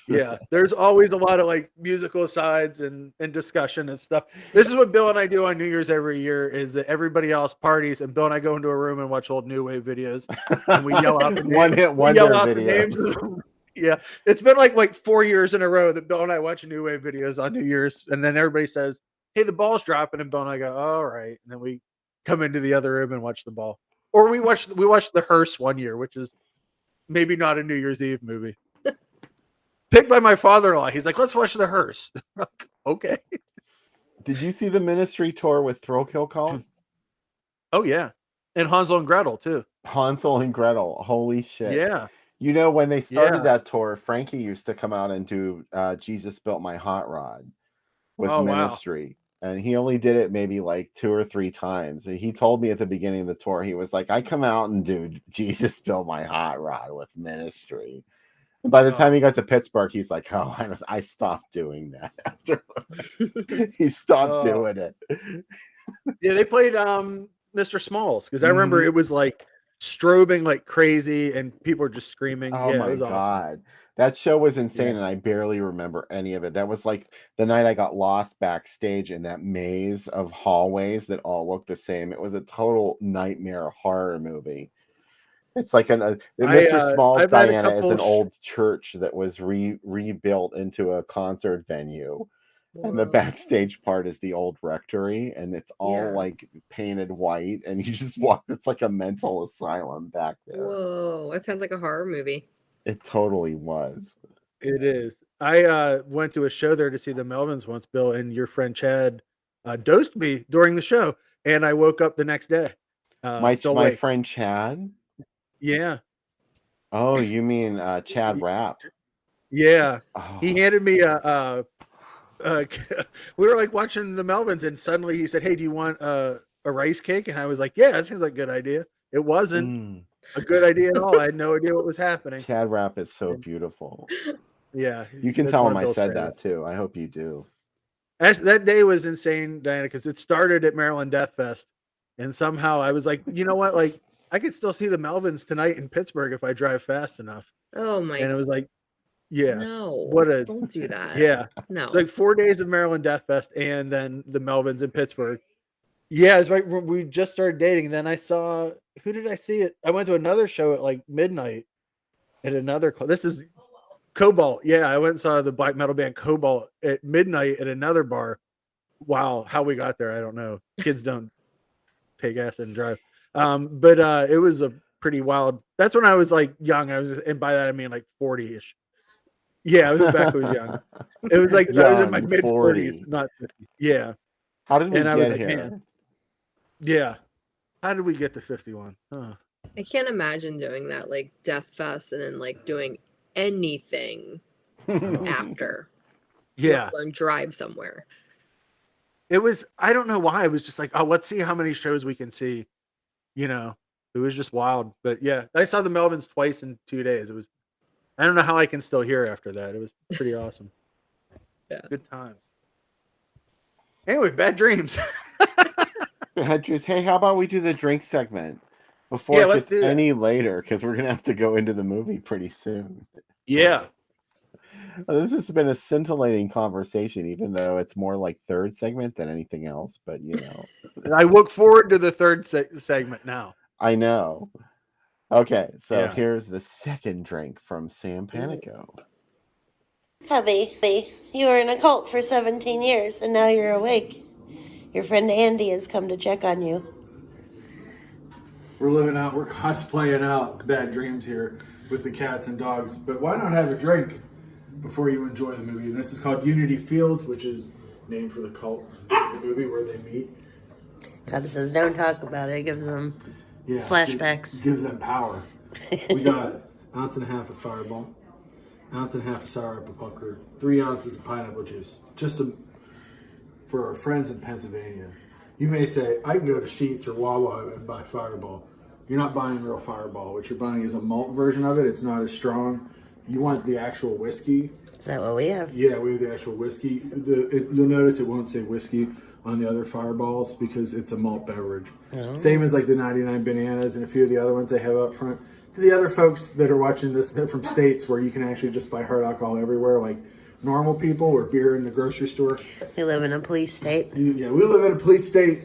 Yeah, there's always a lot of like musical asides and discussion and stuff. This is what Bill and I do on New Year's every year, is that everybody else parties and Bill and I go into a room and watch old New Wave videos and we yell out the one-hit wonder videos. Yeah, it's been like 4 years in a row that Bill and I watch New Wave videos on New Year's, and then everybody says, "Hey, the ball's dropping," and Bill and I go, "All right," and then we come into the other room and watch the ball. Or we watched The Hearse one year, which is maybe not a New Year's Eve movie. Picked by my father-in-law. He's like, "Let's watch The Hearse." Okay. Did you see the Ministry tour with Thrill Kill Call? Oh yeah, and Hansel and Gretel too. Hansel and Gretel. Holy shit! Yeah. You know, when they started that tour, Frankie used to come out and do "Jesus Built My Hot Rod" with Ministry, and he only did it maybe like 2 or 3 times. And he told me at the beginning of the tour, he was like, "I come out and do Jesus Built My Hot Rod with Ministry." And by the time he got to Pittsburgh, he's like, "Oh, I stopped doing that." After he stopped doing it. Yeah, they played Mr. Smalls, because I remember it was like strobing like crazy and people were just screaming. Oh my God. Awesome. That show was insane, and I barely remember any of it. That was like the night I got lost backstage in that maze of hallways that all looked the same. It was a total nightmare horror movie. It's like Mr. Small's Diana is an old church that was rebuilt into a concert venue. Whoa. And the backstage part is the old rectory, and it's all like painted white, and you just walk. It's like a mental asylum back there. Whoa, that sounds like a horror movie. It totally was. It is. I went to a show there to see the Melvins once, Bill, and your friend Chad dosed me during the show, and I woke up the next day. My friend Chad? Yeah. Oh, you mean Chad Rapp? Yeah. Oh. He handed me we were like watching the Melvins, and suddenly he said, "Hey, do you want a rice cake?" And I was like, "Yeah, that seems like a good idea." It wasn't a good idea at all. I had no idea what was happening. Chad Rapp is so beautiful. Yeah. You can tell him I said that too. I hope you do. That day was insane, Diana, because it started at Maryland Death Fest. And somehow I was like, you know what? Like, I could still see the Melvins tonight in Pittsburgh if I drive fast enough. Oh my! And it was like, yeah, no, don't do that. Yeah, no, like 4 days of Maryland Death Fest and then the Melvins in Pittsburgh. Yeah, it's right. We just started dating. Then I saw, who did I see it? I went to another show at like midnight at another. This is Cobalt. Yeah, I went and saw the black metal band Cobalt at midnight at another bar. Wow, how we got there, I don't know. Kids don't take acid and drive. But it was a pretty wild. That's when I was like young. And by that I mean like 40-ish. Yeah, it was back when I was young. It was like I was in my mid 40s, not 50. Yeah. How did we get here? Man, yeah. How did we get to 51? Huh. I can't imagine doing that, like Death Fest, and then like doing anything after. Yeah. And drive somewhere. It was, I don't know why. It was just like, oh, let's see how many shows we can see. You know, it was just wild. But yeah, I saw the Melvins twice in 2 days. It was, I don't know how I can still hear after that. It was pretty awesome. Yeah. Good times. Anyway, bad dreams. Bad dreams. Hey, how about we do the drink segment before it gets any later? Because we're going to have to go into the movie pretty soon. Yeah. This has been a scintillating conversation, even though it's more like third segment than anything else. But, you know. I look forward to the third segment now. I know. Okay, so here's the second drink from Sam Panico. Hubby, you were in a cult for 17 years, and now you're awake. Your friend Andy has come to check on you. We're cosplaying out bad dreams here with the cats and dogs. But why not have a drink before you enjoy the movie? And this is called Unity Fields, which is named for the cult, the movie where they meet. God says don't talk about it. It gives them flashbacks. It gives them power. We got 1.5 ounces of Fireball, 1.5 ounces of sour apple pucker, 3 ounces of pineapple juice. Just some for our friends in Pennsylvania, you may say, I can go to Sheetz or Wawa and buy Fireball. You're not buying real Fireball. What you're buying is a malt version of it. It's not as strong. You want the actual whiskey. Is that what we have? Yeah, we have the actual whiskey. You'll notice it won't say whiskey on the other Fireballs because it's a malt beverage. Oh. Same as like the 99 Bananas and a few of the other ones they have up front. To the other folks that are watching this, they're from states where you can actually just buy hard alcohol everywhere, like normal people or beer in the grocery store. We live in a police state. Yeah, we live in a police state.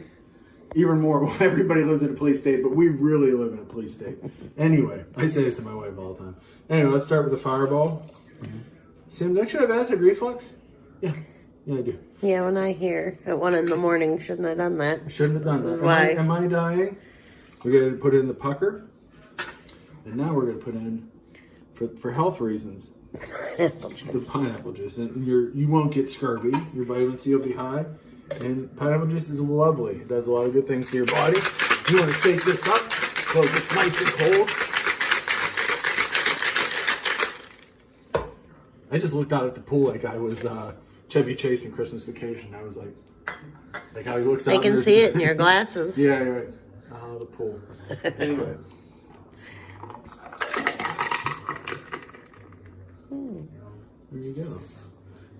Even more. Well, everybody lives in a police state, but we really live in a police state. Anyway, I say this to my wife all the time. Anyway, let's start with the Fireball. Sam, don't you have acid reflux? Yeah, I do. Yeah, when I hear at 1 a.m, shouldn't have done that. Shouldn't have done that. Why? Am I dying? We're going to put in the pucker. And now we're going to put in, for health reasons, the pineapple juice. And you won't get scurvy. Your vitamin C will be high. And pineapple juice is lovely. It does a lot of good things to your body. You want to shake this up so it gets nice and cold. I just looked out at the pool like I was Chevy Chase in Christmas Vacation. I was like how he looks out. I can see it in your glasses. Yeah, you're right. Oh, the pool. Anyway. There you go.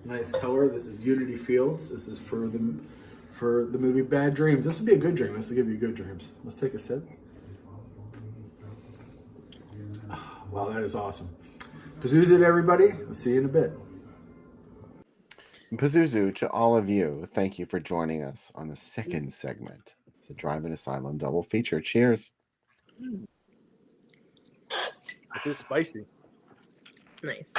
Nice color. This is Unity Fields. This is for the movie Bad Dreams. This will be a good dream. This will give you good dreams. Let's take a sip. Oh, wow, that is awesome. Pazuzu, everybody. I'll see you in a bit. Pazuzu, to all of you, thank you for joining us on the second segment of the Drive-In Asylum double feature. Cheers. This is spicy. Nice.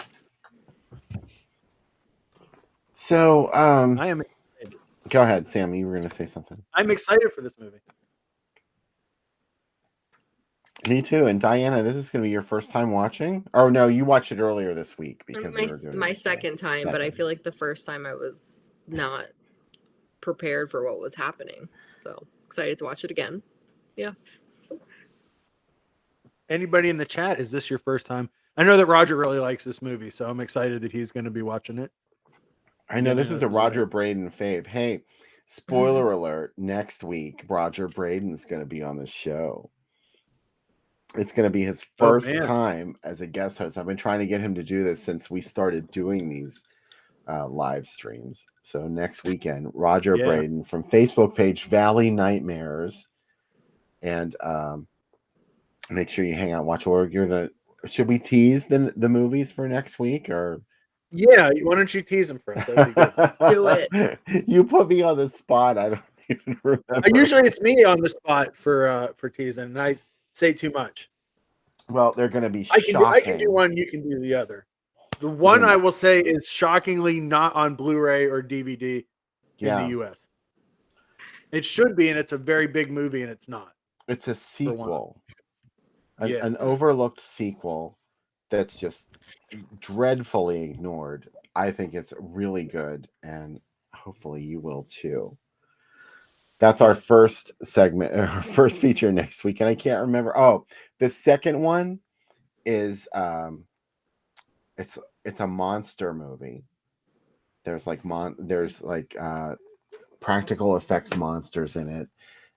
So, I am excited. Go ahead, Sam. You were going to say something. I'm excited for this movie. Me too. And Diana, this is going to be your first time watching? Oh, no, you watched it earlier this week because we were doing my second time, but I feel like the first time I was not prepared for what was happening. So excited to watch it again. Yeah. Anybody in the chat, is this your first time? I know that Roger really likes this movie, so I'm excited that he's going to be watching it. I know this is a Roger Braden fave. Hey, spoiler alert, next week, Roger Braden's going to be on the show. It's going to be his first time as a guest host. I've been trying to get him to do this since we started doing these live streams. So next weekend, Roger Braden from Facebook page Valley Nightmares. And make sure you hang out and watch. Should we tease the movies for next week? Or yeah, why don't you tease them for us? That'd be good. Do it. You put me on the spot. I don't even remember. Usually it's me on the spot for teasing, and I say too much. Well, they're going to be shocking. I can do one, you can do the other. The one I will say is shockingly not on Blu-ray or DVD in the U.S. It should be, and it's a very big movie, and it's not. It's a sequel. An overlooked sequel that's just dreadfully ignored. I think it's really good, and hopefully you will too. That's our first segment, our first feature next week, and I can't remember. Oh, the second one is it's a monster movie. There's practical effects monsters in it,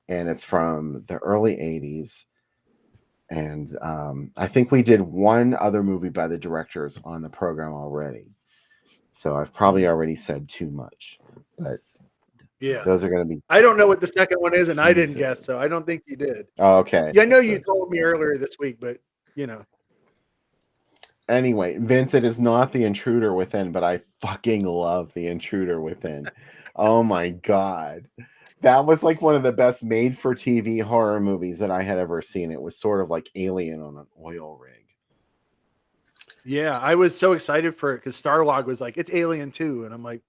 and it's from the early 80s. And I think we did one other movie by the directors on the program already. So I've probably already said too much. But yeah, those are going to be... I don't know what the second one is, and I didn't guess, so I don't think you did. Oh, okay. Yeah, I know you told me earlier this week, but, you know. Anyway, Vince, it is not The Intruder Within, but I fucking love The Intruder Within. Oh, my God. That was like one of the best made-for-TV horror movies that I had ever seen. It was sort of like Alien on an oil rig. Yeah, I was so excited for it because Starlog was like, it's Alien 2. And I'm like,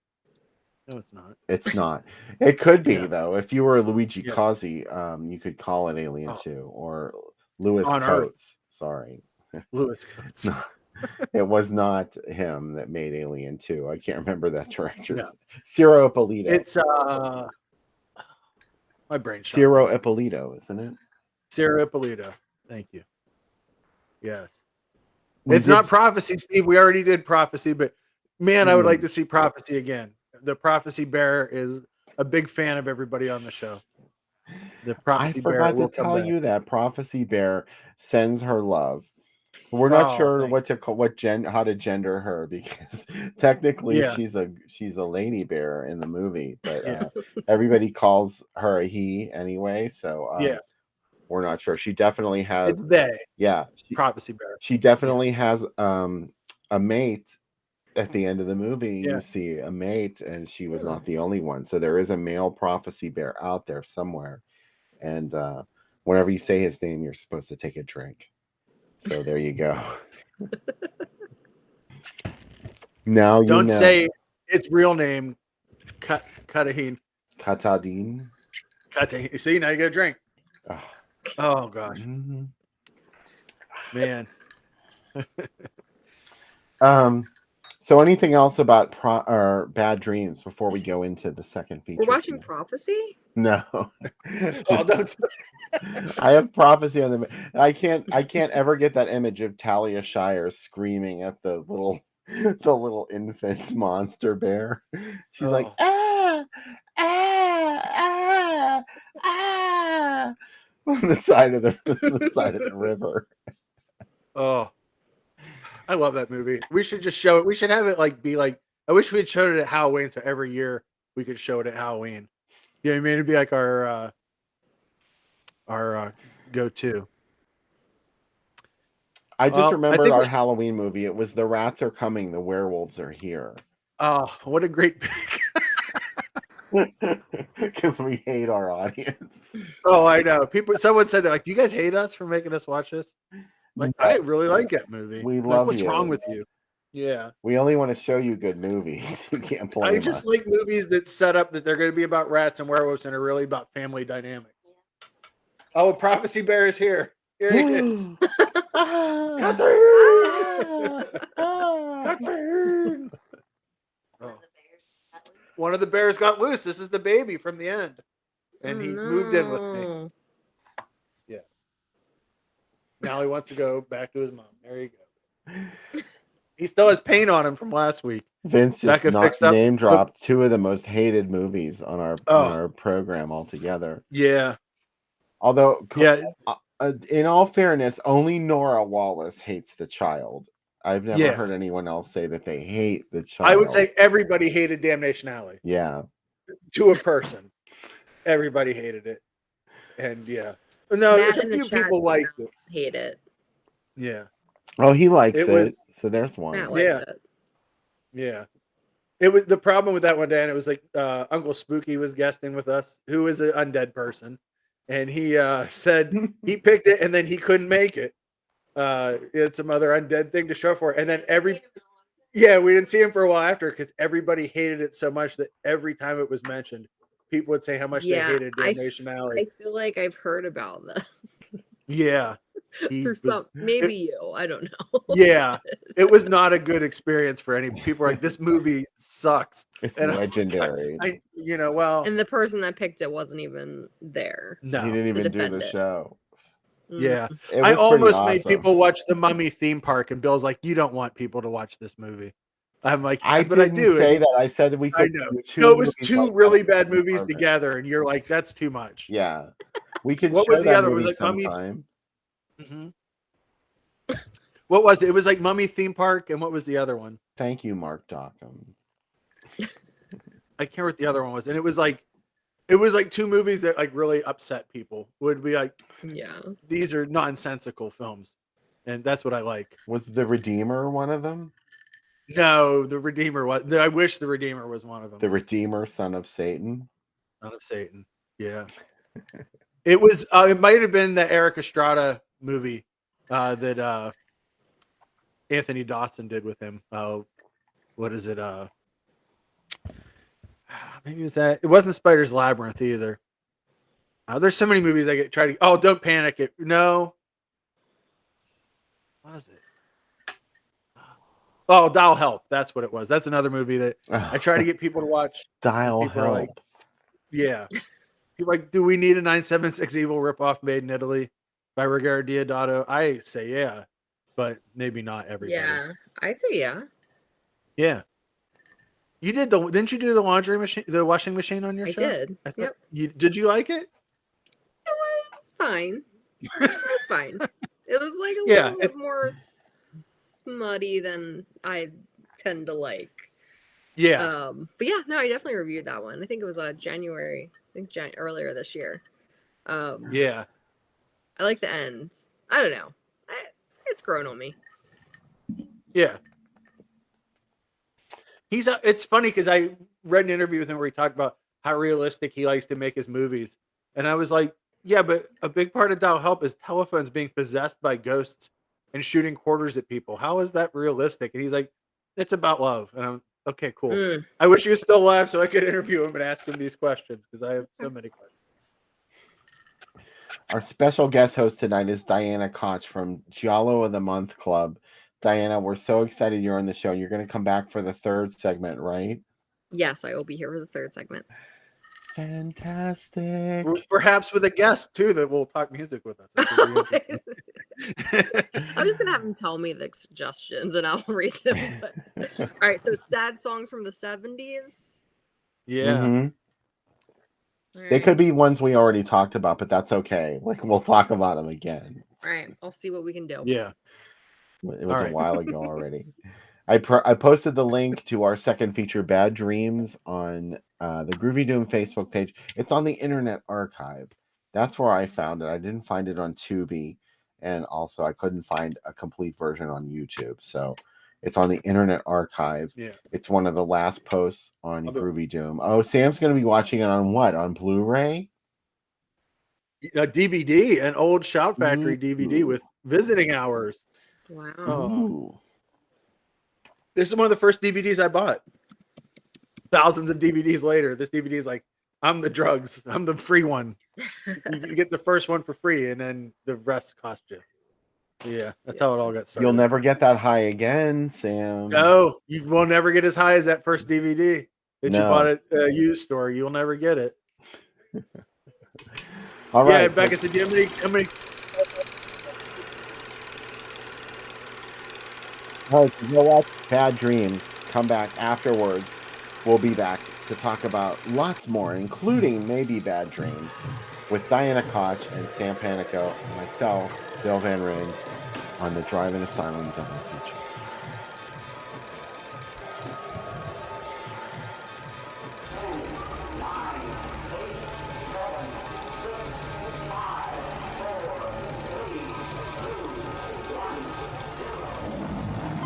no, it's not. It's not. It could be, though. If you were Luigi Cozzi, you could call it Alien 2. Or Louis Coates. Sorry. Louis Coates. No, it was not him that made Alien 2. I can't remember that director. No. Ciro Ippolito. It's... my brain. Ciro Ippolito, isn't it? Ciro Ippolito. Thank you. Yes. It's not Prophecy, Steve. We already did Prophecy, but man, I would like to see Prophecy again. The Prophecy bearer is a big fan of everybody on the show. The I Prophecy Bear forgot to will come tell back. you that Prophecy Bear sends her love. We're not Oh, sure thank what to call how to gender her because technically Yeah. she's a lady bear in the movie, but Yeah. everybody calls her a he anyway. So Yeah. we're not sure. She definitely has. It's they. Yeah, Prophecy Bear. she definitely has a mate. At the end of the movie, Yeah. you see a mate, and she was not the only one. So there is a male Prophecy Bear out there somewhere. And whenever you say his name, you're supposed to take a drink. So there you go. Now you Don't know. say its real name, Kataheen. Katadine. Kataheen. See, now you get a drink. Oh gosh, Mhm. man. So anything else about or bad dreams before we go into the second feature? We're watching film? Prophecy? No. Oh, don't. I have Prophecy on the. I can't ever get that image of Talia Shire screaming at the little infant monster bear. She's like, Oh. on the side of the river. Oh, I love that movie. We should just show it. We should have it be like. I wish we had showed it at Halloween, so every year we could show it at Halloween. You know what I mean? It'd be like our go-to. I just Well, I remembered think our we should- Halloween movie. It was The Rats Are Coming, The Werewolves Are Here. Oh, what a great pick. Because we hate our audience. Oh, I know. Someone said like, "Do you guys hate us for making us watch this?" Like, No. I really like that movie. We Like, love what's you. wrong with you? Yeah. We only want to show you good movies. You can't blame I us. just like movies that set up that they're going to be about rats and werewolves and are really about family dynamics. Oh, Prophecy Bear is here. Here he is. Catherine! Oh. One of the bears got loose. This is the baby from the end. And he moved in with me. Yeah. Now he wants to go back to his mom. There you go. He still has paint on him from last week. Vince just Becca fixed up. name dropped two of the most hated movies on our program altogether. Yeah. Although, Yeah. In all fairness, only Nora Wallace hates the child. I've never heard anyone else say that they hate the child. I would say everybody hated Damnation Alley. Yeah. To a person. Everybody hated it. And yeah. No, there's a few people liked it. Hate it. Yeah. Oh, he likes it. So there's one. Matt liked it. Yeah. It was the problem with that one day, and it was like Uncle Spooky was guesting with us, who is an undead person. And he said he picked it and then he couldn't make it. He had some other undead thing to show for it. And then we didn't see him for a while after because everybody hated it so much that every time it was mentioned, people would say how much they hated Damnation Alley. I feel like I've heard about this. Yeah. Maybe you. I don't know. Yeah. It was not a good experience for any people. Like, this movie sucks. It's legendary. And the person that picked it wasn't even there. No. He didn't even do the show. Yeah. It I was almost pretty made awesome. people watch the Mummy theme park, and Bill's like, you don't want people to watch this movie. I'm like, I do say that. I said we could. I know. Do two No, it was movies two like really that. bad movies together, and you're like, that's too much. Yeah. We could What show was the that other? movie Was it Mummy? sometime. Mm-hmm. What was it? It was like Mummy theme park, and what was the other one? Thank you, Mark Dockham. I can't remember what the other one was, and it was like two movies that like really upset people. Would be like, yeah, these are nonsensical films, and that's what I like. Was The Redeemer one of them? No, The Redeemer was. I wish The Redeemer was one of them. The Redeemer, Son of Satan. Son of Satan. Yeah. It was. It might have been the Eric Estrada movie that Anthony Dawson did with him. What is it? Maybe it was that. It wasn't Spider's Labyrinth either. There's so many movies I try to. Oh, Don't Panic! No. What was it? Oh, Dial Help. That's what it was. That's another movie that I try to get people to watch. Dial Help. Like, yeah. People like, do we need a 976 Evil ripoff made in Italy by Ruggero Deodato? I say yeah, but maybe not everybody. Yeah, I'd say yeah. Yeah. You did didn't you do the laundry machine, the washing machine on your I show? did. I thought, Yep. Did you like it? It was fine. It was fine. It was like a Yeah, little bit more smutty than I tend to like. Yeah. But yeah, no, I definitely reviewed that one. I think it was January. I think earlier this year. Yeah. I like the end. I don't know. It's grown on me. Yeah. It's funny because I read an interview with him where he talked about how realistic he likes to make his movies. And I was like, yeah, but a big part of Dial Help is telephones being possessed by ghosts and shooting quarters at people. How is that realistic? And he's like, it's about love. And I'm okay, cool. I wish he was still alive so I could interview him and ask him these questions because I have so many questions. Our special guest host tonight is Diana Koch from Giallo of the Month Club. Diana, we're so excited you're on the show. You're going to come back for the third segment, right? Yes, I will be here for the third segment. Fantastic. Perhaps with a guest, too, that will talk music with us. I'm just going to have him tell me the suggestions and I'll read them. But... All right, so it's sad songs from the 70s. Yeah. Mm-hmm. They could be ones we already talked about, but that's okay. Like, we'll talk about them again. All right, I'll see what we can do. Yeah. It was a while ago already. I posted the link to our second feature, Bad Dreams, on the Groovy Doom Facebook page. It's on the Internet Archive. That's where I found it. I didn't find it on Tubi, and also I couldn't find a complete version on YouTube. So it's on the Internet Archive. Yeah. It's one of the last posts on Groovy Doom. Oh, Sam's going to be watching it on what? On Blu-ray? A DVD, an old Shout Factory DVD with visiting hours. Wow. Oh. This is one of the first DVDs I bought. Thousands of DVDs later, this DVD is like, I'm the drugs. I'm the free one. You get the first one for free, and then the rest cost you. Yeah, that's how it all got started. You'll never get that high again, Sam. No, you will never get as high as that first DVD that you bought at a used store. You'll never get it. All right. Yeah, Becca said, how many? All right, you know what? Bad Dreams. Come back afterwards. We'll be back to talk about lots more, including maybe Bad Dreams, with Diana Koch and Sam Panico and myself, Bill Van Ryn, on the Drive-In Asylum Double Feature.